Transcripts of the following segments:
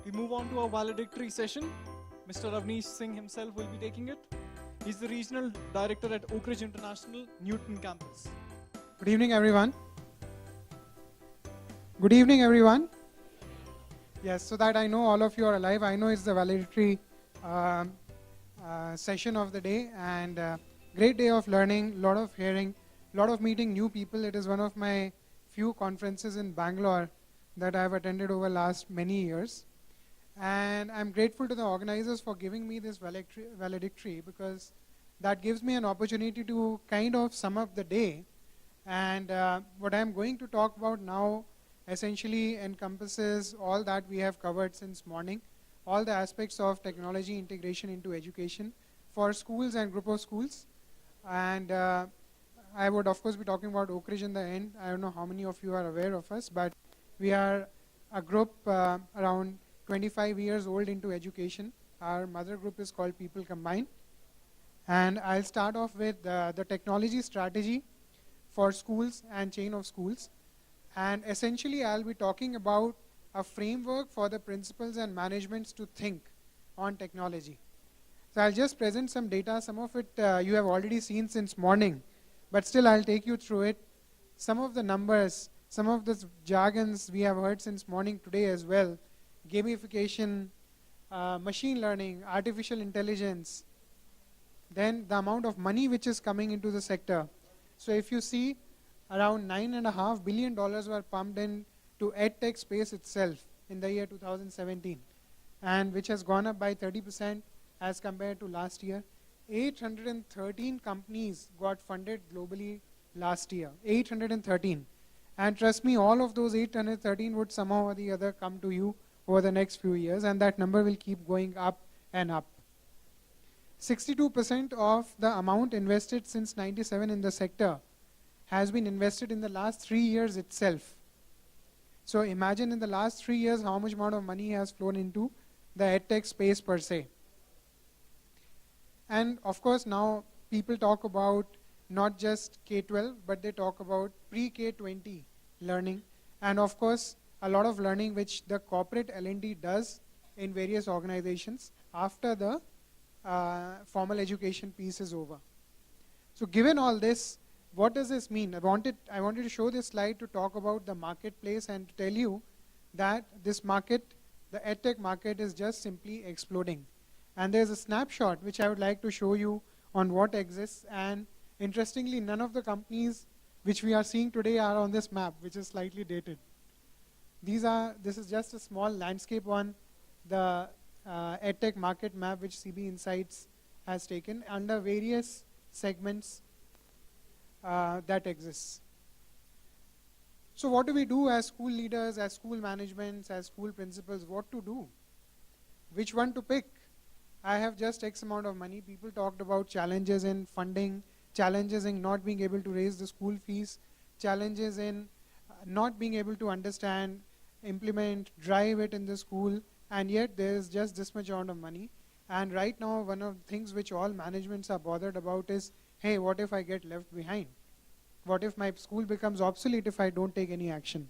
We move on to our valedictory session. Mr. AVNEESH Singh himself will be taking it. He's the Regional Director at Oakrige International, Newton Campus. Good evening, everyone. Good evening, everyone. Yes, so that I know all of you are alive. I know it's the valedictory session of the day, and great day of learning, lot of hearing, lot of meeting new people. It is one of my few conferences in Bangalore that I have attended over last many years. And I'm grateful to the organizers for giving me this valedictory, because that gives me an opportunity to kind of sum up the day. And what I'm going to talk about now essentially encompasses all that we have covered since morning, all the aspects of technology integration into education for schools and group of schools. And I would of course be talking about Oakrige in the end. I don't know how many of you are aware of us, but we are a group around 25 years old into education. Our mother group is called People Combined. And I'll start off with the technology strategy for schools and chain of schools. And essentially, I'll be talking about a framework for the principals and managements to think on technology. So I'll just present some data. Some of it you have already seen since morning, but still I'll take you through it. Some of the numbers, some of the jargons we have heard since morning today as well. Gamification, machine learning, artificial intelligence, then the amount of money which is coming into the sector. So if you see, around $9.5 billion were pumped into EdTech space itself in the year 2017, and which has gone up by 30% as compared to last year. 813 companies got funded globally last year, 813. And trust me, all of those 813 would somehow or the other come to you over the next few years, and that number will keep going up and up. 62% of the amount invested since 97 in the sector has been invested in the last 3 years itself. So imagine in the last 3 years how much amount of money has flown into the EdTech space per se. And of course now people talk about not just K-12, but they talk about pre-K-20 learning, and of course a lot of learning which the corporate L&D does in various organizations after the formal education piece is over. So given all this, what does this mean? I wanted to show this slide to talk about the marketplace and to tell you that this market, the EdTech market, is just simply exploding. And there's a snapshot which I would like to show you on what exists. And interestingly, none of the companies which we are seeing today are on this map, which is slightly dated. This is just a small landscape on the EdTech market map which CB Insights has taken under various segments that exists. So what do we do as school leaders, as school managements, as school principals? What to do? Which one to pick? I have just X amount of money. People talked about challenges in funding, challenges in not being able to raise the school fees, challenges in not being able to understand, implement, drive it in the school, and yet there is just this much amount of money. And right now, one of the things which all managements are bothered about is, hey, what if I get left behind? What if my school becomes obsolete if I don't take any action?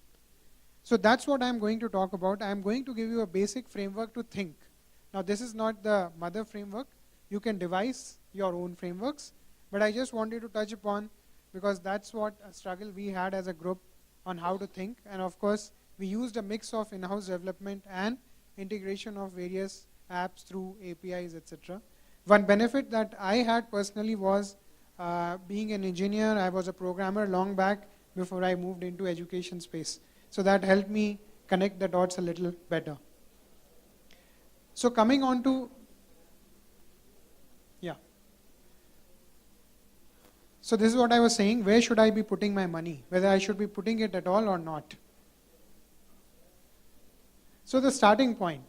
So that's what I'm going to talk about. I'm going to give you a basic framework to think. Now, this is not the mother framework. You can devise your own frameworks, but I just wanted to touch upon, because that's what a struggle we had as a group on how to think. And of course, we used a mix of in-house development and integration of various apps through APIs, etc. One benefit that I had personally was being an engineer. I was a programmer long back before I moved into education space. So that helped me connect the dots a little better. So coming on to, so this is what I was saying, where should I be putting my money? Whether I should be putting it at all or not. So the starting point,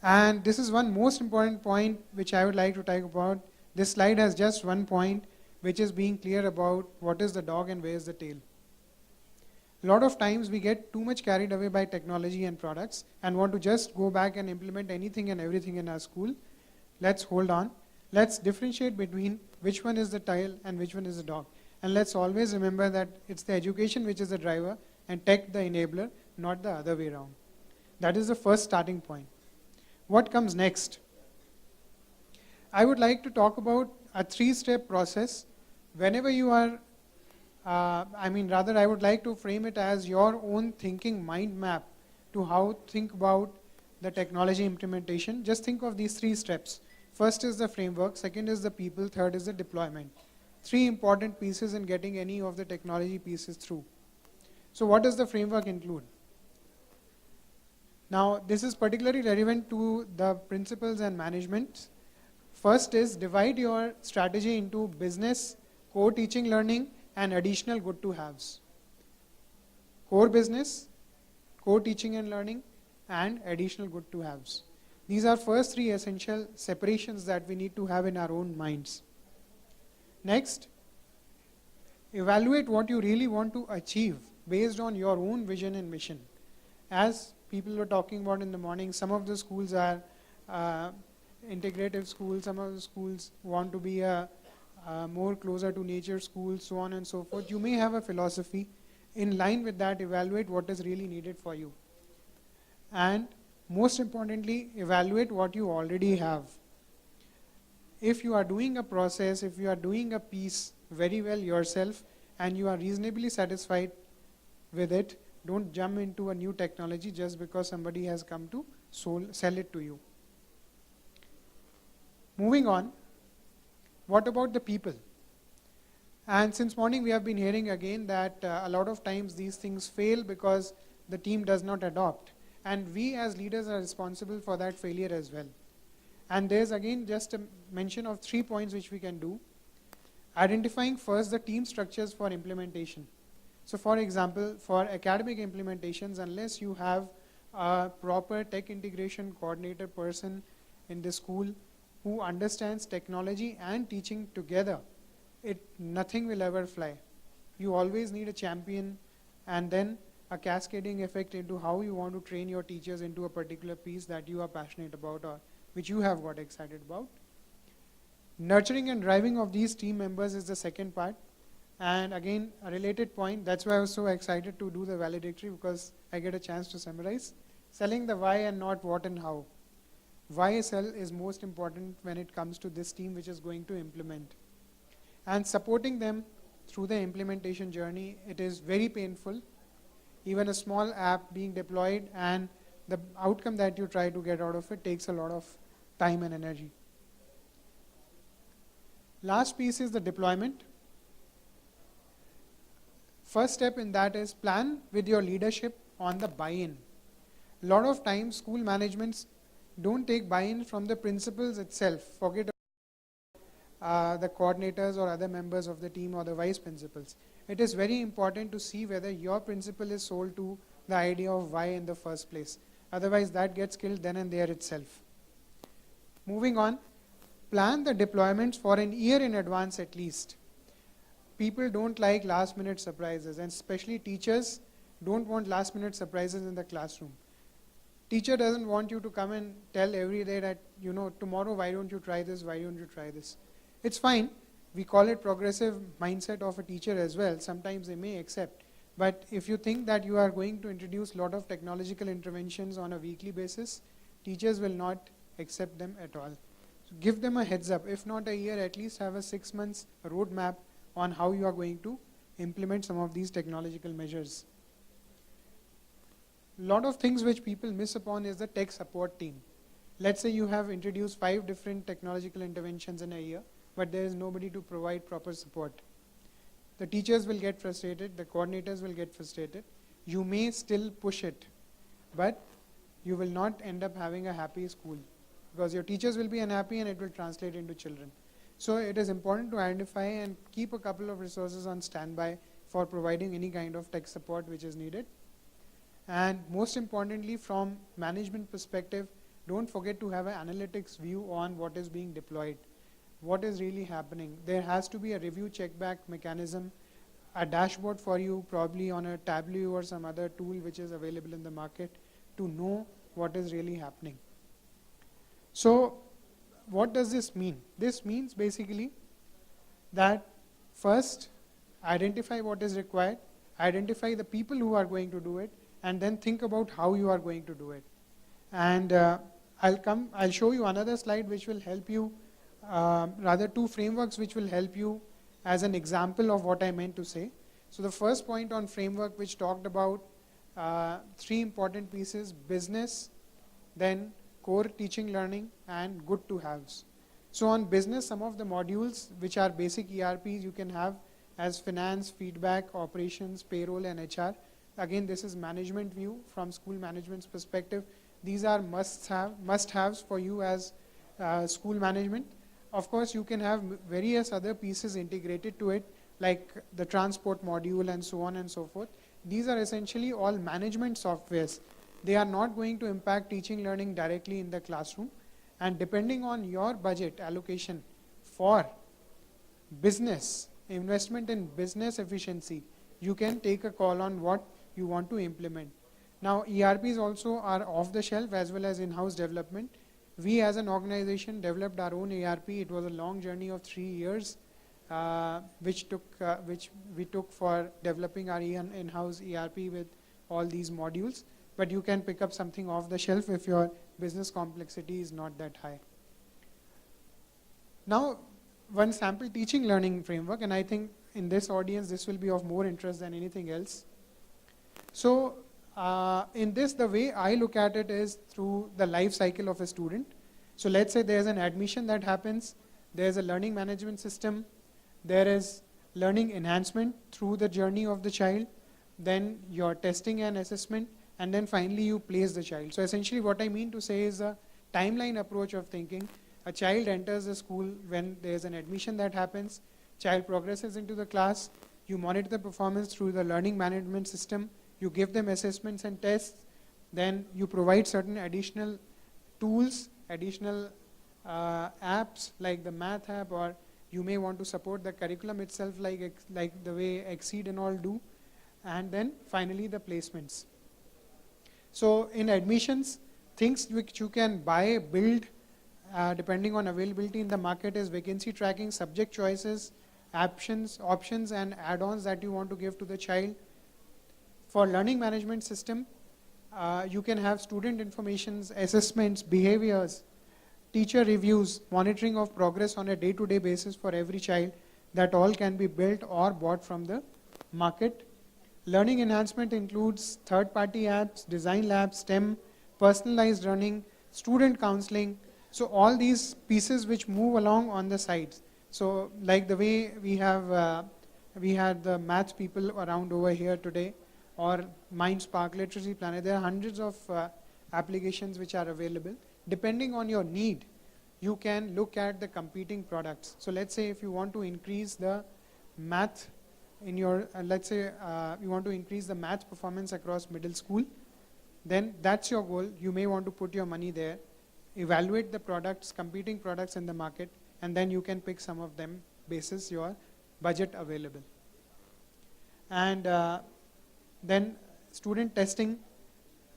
and this is one most important point which I would like to talk about. This slide has just one point, which is being clear about what is the dog and where is the tail. A lot of times we get too much carried away by technology and products and want to just go back and implement anything and everything in our school. Let's hold on. Let's differentiate between which one is the tail and which one is the dog. And let's always remember that it's the education which is the driver and tech the enabler, not the other way around. That is the first starting point. What comes next? I would like to talk about a 3-step process. Whenever you are, I would like to frame it as your own thinking mind map to how think about the technology implementation. Just think of these 3 steps. First is the framework, second is the people, third is the deployment. 3 important pieces in getting any of the technology pieces through. So what does the framework include? Now, this is particularly relevant to the principals and management. First is divide your strategy into business, core teaching learning, and additional good to haves. Core business, core teaching and learning, and additional good to haves. These are first 3 essential separations that we need to have in our own minds. Next, evaluate what you really want to achieve based on your own vision and mission. As people were talking about in the morning, some of the schools are integrative schools, some of the schools want to be a more closer to nature schools, so on and so forth. You may have a philosophy. In line with that, evaluate what is really needed for you. And most importantly, evaluate what you already have. If you are doing a process, if you are doing a piece very well yourself and you are reasonably satisfied with it, don't jump into a new technology just because somebody has come to sell it to you. Moving on, what about the people? And since morning we have been hearing again that a lot of times these things fail because the team does not adopt. And we as leaders are responsible for that failure as well. And there's again just a mention of 3 points which we can do. Identifying first the team structures for implementation. So for example, for academic implementations, unless you have a proper tech integration coordinator person in the school who understands technology and teaching together, nothing will ever fly. You always need a champion and then a cascading effect into how you want to train your teachers into a particular piece that you are passionate about or which you have got excited about. Nurturing and driving of these team members is the second part. And again, a related point, that's why I was so excited to do the valedictory, because I get a chance to summarize. Selling the why and not what and how. Why sell is most important when it comes to this team which is going to implement. And supporting them through the implementation journey, it is very painful. Even a small app being deployed and the outcome that you try to get out of it takes a lot of time and energy. Last piece is the deployment. First step in that is plan with your leadership on the buy-in. A lot of times school managements don't take buy-in from the principals itself. Forget the coordinators or other members of the team or the vice principals. It is very important to see whether your principal is sold to the idea of why in the first place. Otherwise that gets killed then and there itself. Moving on, plan the deployments for an year in advance at least. People don't like last minute surprises, and especially teachers don't want last minute surprises in the classroom. Teacher doesn't want you to come and tell every day that, tomorrow why don't you try this, why don't you try this. It's fine. We call it progressive mindset of a teacher as well. Sometimes they may accept. But if you think that you are going to introduce a lot of technological interventions on a weekly basis, teachers will not accept them at all. So give them a heads up. If not a year, at least have a 6 months roadmap on how you are going to implement some of these technological measures. A lot of things which people miss upon is the tech support team. Let's say you have introduced 5 different technological interventions in a year, but there is nobody to provide proper support. The teachers will get frustrated, the coordinators will get frustrated. You may still push it, but you will not end up having a happy school because your teachers will be unhappy and it will translate into children. So it is important to identify and keep a couple of resources on standby for providing any kind of tech support which is needed. And most importantly, from management perspective, don't forget to have an analytics view on what is being deployed. What is really happening? There has to be a review checkback mechanism, a dashboard for you, probably on a Tableau or some other tool which is available in the market to know what is really happening. So what does this mean? This means basically that first identify what is required, identify the people who are going to do it, and then think about how you are going to do it. And I'll show you another slide which will help you, rather two frameworks which will help you as an example of what I meant to say. So the first point on framework which talked about three important pieces: business, then core teaching learning, and good to haves. So on business, some of the modules which are basic ERPs you can have as finance, feedback, operations, payroll, and HR. Again, this is management view from school management's perspective. These are must-haves for you as school management. Of course, you can have various other pieces integrated to it, like the transport module and so on and so forth. These are essentially all management softwares. They are not going to impact teaching learning directly in the classroom. And depending on your budget allocation for business, investment in business efficiency, you can take a call on what you want to implement. Now, ERPs also are off the shelf as well as in-house development. We as an organization developed our own ERP. It was a long journey of 3 years, which we took for developing our in-house ERP with all these modules. But you can pick up something off the shelf if your business complexity is not that high. Now, one sample teaching learning framework, and I think in this audience this will be of more interest than anything else. So in this, the way I look at it is through the life cycle of a student. So let's say there's an admission that happens, there's a learning management system, there is learning enhancement through the journey of the child, then your testing and assessment, and then finally you place the child. So essentially what I mean to say is a timeline approach of thinking. A child enters the school when there's an admission that happens, child progresses into the class, you monitor the performance through the learning management system, you give them assessments and tests, then you provide certain additional tools, additional apps like the math app, or you may want to support the curriculum itself like the way Exceed and all do, and then finally the placements. So in admissions, things which you can buy, build, depending on availability in the market is vacancy tracking, subject choices, options and add-ons that you want to give to the child. For learning management system, you can have student informations, assessments, behaviors, teacher reviews, monitoring of progress on a day-to-day basis for every child. That all can be built or bought from the market. Learning enhancement includes third-party apps, design labs, STEM, personalized learning, student counseling. So all these pieces which move along on the sides. So like the way we had the maths people around over here today, or MindSpark, Literacy Planner, there are hundreds of applications which are available. Depending on your need, you can look at the competing products. So let's say if you want to increase the math in your, let's say you want to increase the math performance across middle school, then that's your goal. You may want to put your money there, evaluate the products, competing products in the market, and then you can pick some of them basis your budget available. And then student testing,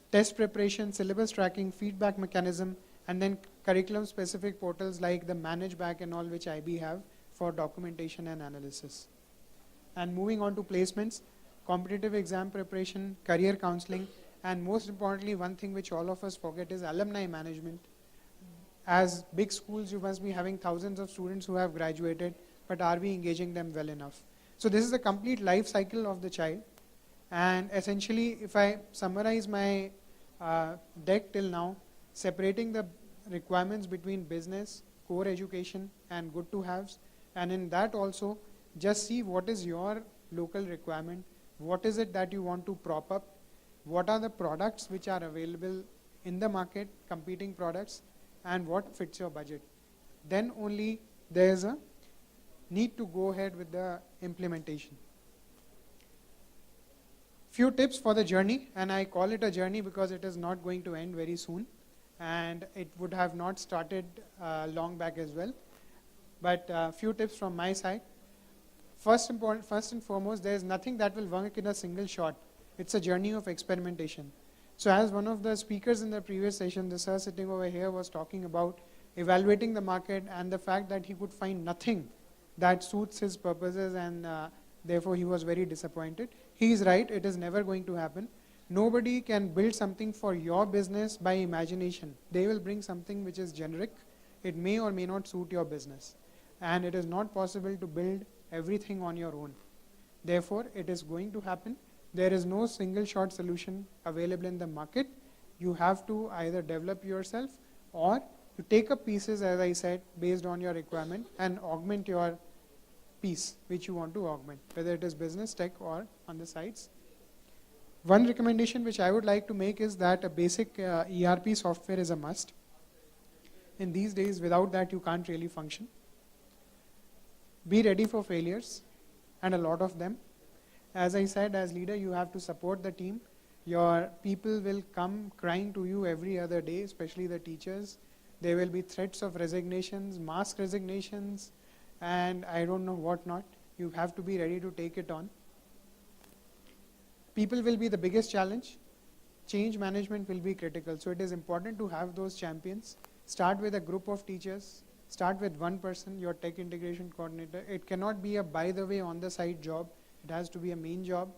test preparation, syllabus tracking, feedback mechanism, and then curriculum specific portals like the ManageBack and all which IB have for documentation and analysis. And moving on to placements, competitive exam preparation, career counseling, and most importantly, one thing which all of us forget is alumni management. As big schools, you must be having thousands of students who have graduated, but are we engaging them well enough? So this is the complete life cycle of the child. And essentially, if I summarize my deck till now, separating the requirements between business, core education, and good to haves, and in that also, just see what is your local requirement, what is it that you want to prop up, what are the products which are available in the market, competing products, and what fits your budget. Then only there is a need to go ahead with the implementation. Few tips for the journey, and I call it a journey because it is not going to end very soon, and it would have not started long back as well. But few tips from my side. First and foremost, there is nothing that will work in a single shot. It's a journey of experimentation. So as one of the speakers in the previous session, the sir sitting over here was talking about evaluating the market and the fact that he could find nothing that suits his purposes, and therefore he was very disappointed. He is right, it is never going to happen. Nobody can build something for your business by imagination. They will bring something which is generic. It may or may not suit your business. And it is not possible to build everything on your own. Therefore, it is going to happen. There is no single shot solution available in the market. You have to either develop yourself, or you take up pieces, as I said, based on your requirement, and augment your piece which you want to augment, whether it is business, tech, or on the sides. One recommendation which I would like to make is that a basic ERP software is a must. In these days, without that, you can't really function. Be ready for failures, and a lot of them. As I said, as leader, you have to support the team. Your people will come crying to you every other day, especially the teachers. There will be threats of resignations, mass resignations, and I don't know what not. You have to be ready to take it on. People will be the biggest challenge. Change management will be critical. So it is important to have those champions. Start with a group of teachers. Start with one person, your tech integration coordinator. It cannot be a by the way on the side job. It has to be a main job.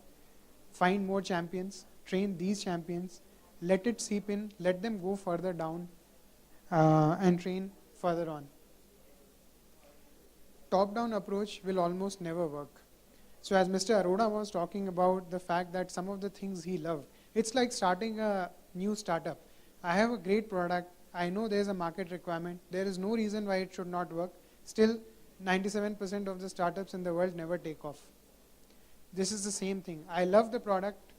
Find more champions. Train these champions. Let it seep in. Let them go further down and train further on. Top-down approach will almost never work. So as Mr. Arora was talking about the fact that some of the things he loved, it's like starting a new startup. I have a great product. I know there's a market requirement. There is no reason why it should not work. Still, 97% of the startups in the world never take off. This is the same thing. I love the product.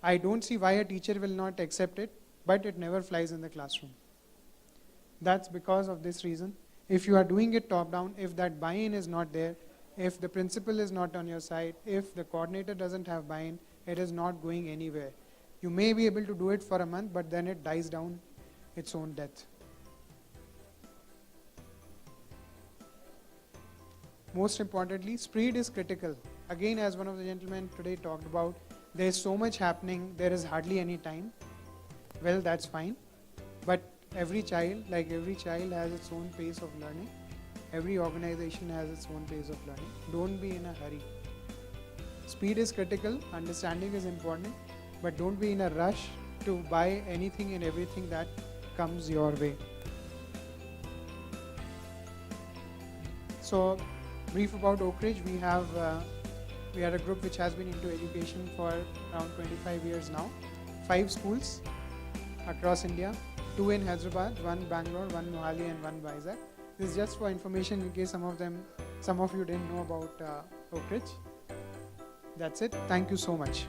I don't see why a teacher will not accept it, but it never flies in the classroom. That's because of this reason. If you are doing it top-down, if that buy-in is not there, if the principal is not on your side, if the coordinator doesn't have buy-in, it is not going anywhere. You may be able to do it for a month, but then it dies down its own death. Most importantly, speed is critical. Again, as one of the gentlemen today talked about, there is so much happening, there is hardly any time. Well, that's fine. But every child, has its own pace of learning. Every organization has its own pace of learning. Don't be in a hurry. Speed is critical, understanding is important, but don't be in a rush to buy anything and everything that comes your way. So, brief about Oakrige. We are a group which has been into education for around 25 years now. 5 schools across India, 2 in Hyderabad, 1 Bangalore, 1 Mohali, and 1 Vizag. This is just for information in case some of you didn't know about Oakrige. That's it. Thank you so much.